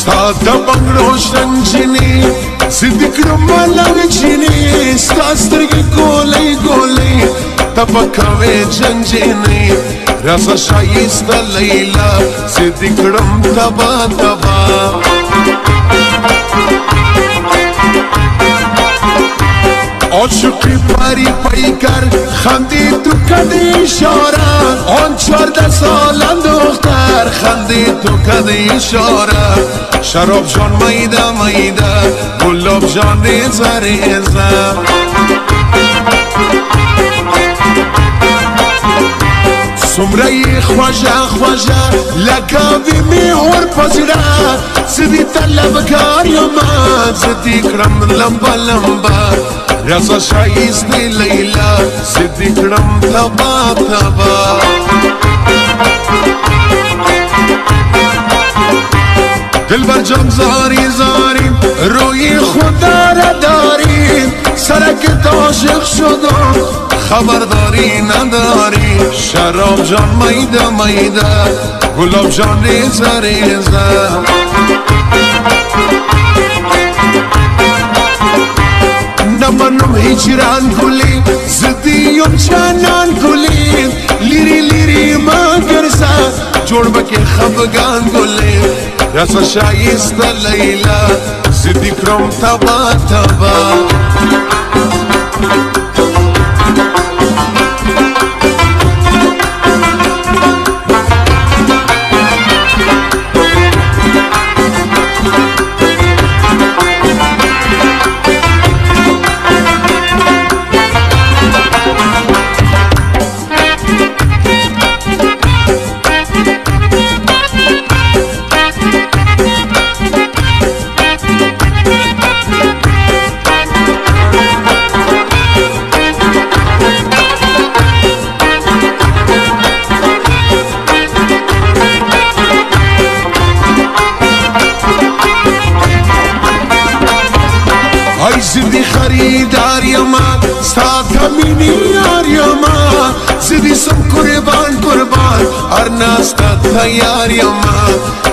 ساده بنگروشتن جنی زدی کرم ملنگ جنی ستاسترگی گولی گولی تبکاوی جنجنی رسا شایست لیلا زدی کرم تبا تبا عاشقی پری پیکر خندی تو کدی اشاره آن 14 سالن دختر خندی تو کدی اشاره شراب جان میده میده گلاب جان زریزه سمره خوشه خوشه لکاوی میهور پزیره زدی طلبکار یما زدی کرم لمبا لمبا رسا شایست لیلا زدی کرم تبا تبا دل بر جام زاری زاریم روی خدا را داریم سرک عاشق شدم خبرداری نداری شراب جان میده میده گلاب جان ریزه ریزه نمانم هجران کلی زدیم چنان کلی لیری لیری ما گرزه جوڑ بکی خفگان کلی رسا شایست لیلا زدی کرم تبا تبا زدی خریدار یما ستا کمینی یار یما زدی سم قربان قربان ارناستا تیار یما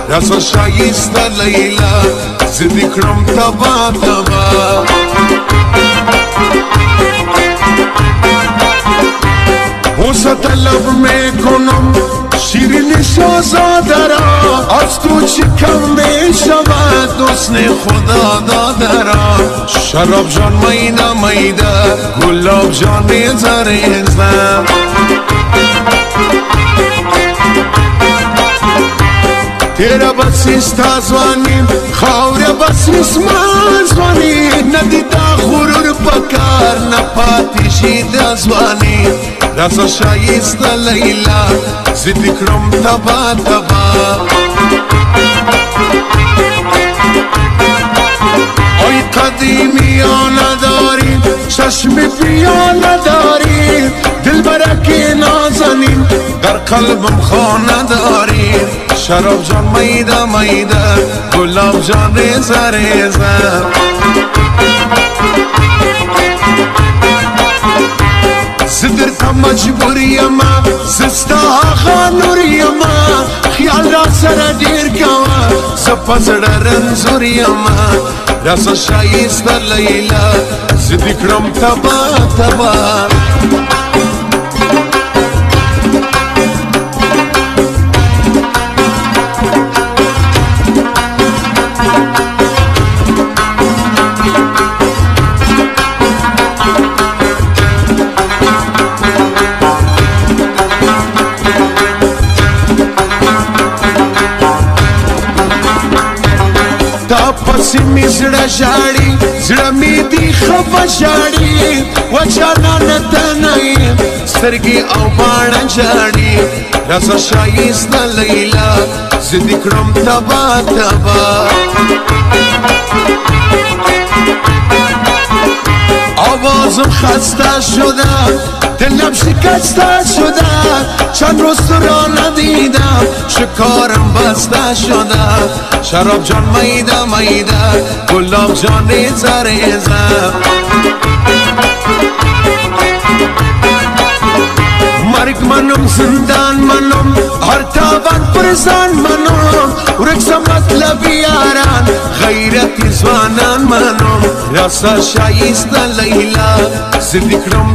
رسا شایست لیلا زدی کرم تبا تبا بوسه طلب میکنم شیرین شاهزاده را از تو چی کم میشود حسن خدا داده را شراب جان میده میده گلاب جان ریزه ریزه تیرا بس استازوانیم خاور بس اسمازوانی ندیده غرور پکار نپاتیشی دازوانی رسا شایست لیلا زدی کرم تبا تبا آی قدیمیانه داریم چشم پیانه داریم دل برکی نازنیم در قلبم خانه داریم شراب جان میده میده گلاب جان ریزه ریزه زدر مجبوریم زستا آقا نوریم خیال را سر دیر کوا سپس رنزوریم رسا شایست لیلا زدی کرم تبا تبا پسی می زړه ژاړي زړه می دی خفه ژاړي وچانا نتنای سترګې او باڼه ژاړي راسه شایسته لیلا زدی کړم تبا تبا آوازم خسته شده دلم شکسته شده چند روز تو را ندیدم شکارم بسته شده شراب جان میده میده گلاب جان ریزه ریزه مرگ منم زندان منم هر تاوان پرزان منم ورکسم مطلبی یارم غیرت ځوانان منم راسه شایسته لیلا زه دې کړم